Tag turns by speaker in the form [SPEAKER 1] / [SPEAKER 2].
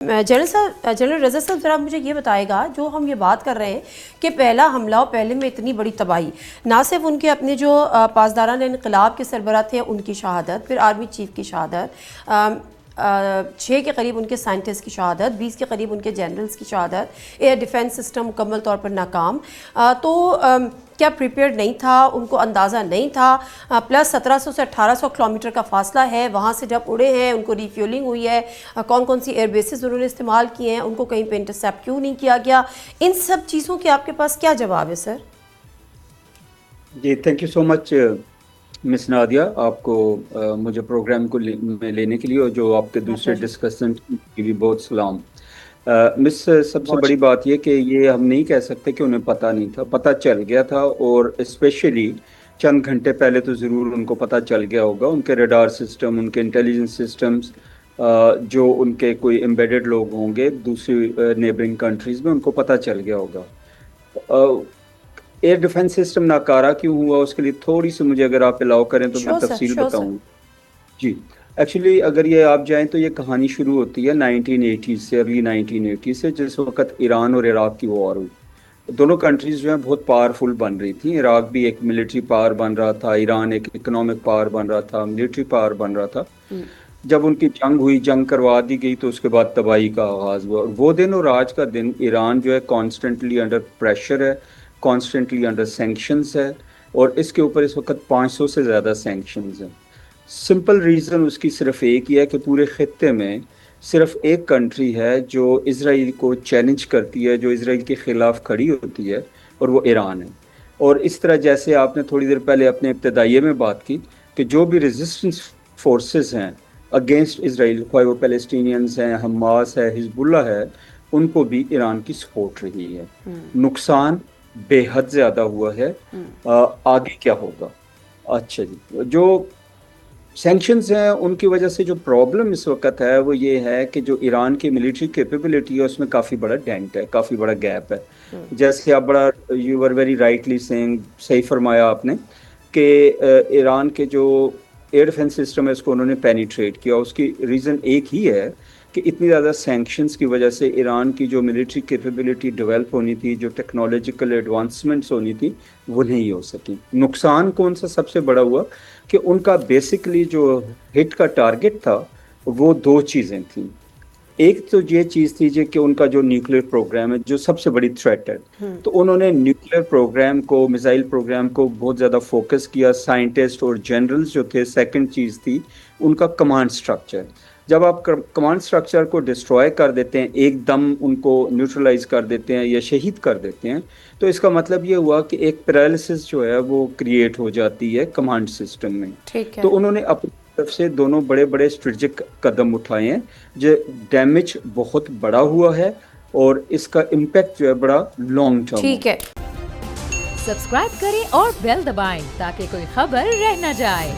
[SPEAKER 1] General رضا صاحب ذرا مجھے یہ بتائے گا، جو ہم یہ بات کر رہے ہیں کہ پہلا حملہ اور پہلے میں اتنی بڑی تباہی، نہ صرف ان کے اپنے جو پاسداران انقلاب کے سربراہ تھے ان کی شہادت، پھر آرمی چیف کی شہادت، 6 کے قریب ان کے سائنٹسٹ کی شہادت، 20 کے قریب ان کے جنرلز کی شہادت، ایئر ڈیفنس سسٹم مکمل طور پر ناکام، تو کیا پریپیئرڈ نہیں تھا، ان کو اندازہ نہیں تھا، پلس 1700 سے 1800 کلومیٹر کا فاصلہ ہے، وہاں سے جب اڑے ہیں ان کو ری فیولنگ ہوئی ہے، کون کون سی ایئر بیسز انہوں نے استعمال کیے ہیں، ان کو کہیں پہ انٹرسیپٹ کیوں نہیں کیا گیا، ان سب چیزوں کے آپ کے پاس کیا جواب ہے سر؟
[SPEAKER 2] جی thank you so much miss Nadia, آپ کو مجھے پروگرام کو میں لینے کے لیے، اور جو آپ کے دوسرے ڈسکشن کی بھی بہت سلام۔ مس سب سے بڑی بات یہ کہ یہ ہم نہیں کہہ سکتے کہ انہیں پتہ نہیں تھا، پتہ چل گیا تھا، اور اسپیشلی چند گھنٹے پہلے تو ضرور ان کو پتہ چل گیا ہوگا، ان کے ریڈار سسٹم، ان کے انٹیلیجنس سسٹمز، جو ان کے کوئی امبیڈڈ لوگ ہوں گے دوسری نیبرنگ کنٹریز میں، ان کو پتہ چل گیا ہوگا۔ ایئر ڈیفنس سسٹم ناکارہ کیوں ہوا، اس کے لیے تھوڑی سی مجھے اگر آپ الاؤ کریں تو میں تفصیل بتاؤں۔ جی ایکچولی اگر یہ آپ جائیں تو یہ کہانی شروع ہوتی ہے 1980 سے، ارلی 1980 سے، جس وقت ایران اور عراق کی وار ہوئی۔ دونوں کنٹریز جو ہیں بہت پاورفل بن رہی تھیں، عراق بھی ایک ملٹری پاور بن رہا تھا، ایران ایک اکنامک پاور بن رہا تھا، ملٹری پاور بن رہا تھا۔ جب ان کی جنگ ہوئی، جنگ کروا دی گئی، تو اس کے بعد تباہی کا آغاز ہوا۔ وہ دن اور آج کا دن ایران جو ہے کانسٹنٹلی انڈر پریشر ہے، کانسٹنٹلی انڈر سینکشنز ہے، اور اس کے اوپر اس وقت 500 سے زیادہ سینکشنز ہیں۔ سمپل ریزن اس کی صرف ایک ہی ہے کہ پورے خطے میں صرف ایک کنٹری ہے جو اسرائیل کو چیلنج کرتی ہے، جو اسرائیل کے خلاف کھڑی ہوتی ہے، اور وہ ایران ہے۔ اور اس طرح جیسے آپ نے تھوڑی دیر پہلے اپنے ابتدائیے میں بات کی کہ جو بھی ریزسٹنس فورسز ہیں اگینسٹ اسرائیل، خواہ وہ پیلسٹینینز ہیں، حماس ہے، حزب اللہ ہے، ان کو بھی ایران کی سپورٹ رہی ہے۔ نقصان بے حد زیادہ ہوا ہے۔ آگے کیا ہوگا؟ اچھا جی، جو سینکشنز ہیں ان کی وجہ سے جو پرابلم اس وقت ہے وہ یہ ہے کہ جو ایران کی ملٹری کیپیبلٹی ہے اس میں کافی بڑا ڈینٹ ہے، کافی بڑا گیپ ہے۔ جیسے آپ یو آر ویری رائٹلی سینگ، صحیح فرمایا آپ نے کہ ایران کے جو ایئر ڈیفنس سسٹم ہے اس کو انہوں نے پینیٹریٹ کیا۔ اس کی ریزن ایک ہی ہے کہ اتنی زیادہ سینکشنز کی وجہ سے ایران کی جو ملٹری کیپیبلٹی ڈیولپ ہونی تھی، جو ٹیکنالوجیکل ایڈوانسمنٹس ہونی تھی، وہ نہیں ہو سکی۔ نقصان کون سا سب سے بڑا ہوا کہ ان کا بیسکلی جو ہٹ کا ٹارگٹ تھا وہ 2 چیزیں تھیں۔ ایک تو یہ چیز تھی کہ ان کا جو نیوکلیر پروگرام ہے جو سب سے بڑی تھریٹ ہے، تو انہوں نے نیوکلیر پروگرام کو، میزائل پروگرام کو بہت زیادہ فوکس کیا۔ سائنٹسٹ اور جنرلز جو تھے، سیکنڈ چیز تھی ان کا کمانڈ سٹرکچر۔ جب آپ کمانڈ سٹرکچر کو ڈسٹروائے کر دیتے ہیں، ایک دم ان کو نیوٹرلائز کر دیتے ہیں یا شہید کر دیتے ہیں، تو اس کا مطلب یہ ہوا کہ ایک پیرالسس جو ہے وہ کریٹ ہو جاتی ہے کمانڈ سسٹم میں۔ تو انہوں نے اپنی طرف سے دونوں بڑے بڑے اسٹریٹجک قدم اٹھائے ہیں، جو ڈیمیج بہت بڑا ہوا ہے، اور اس کا امپیکٹ جو ہے بڑا لانگ ٹرم۔
[SPEAKER 1] ٹھیک ہے،
[SPEAKER 3] سبسکرائب کریں اور بیل دبائیں تاکہ کوئی خبر رہ نہ جائے۔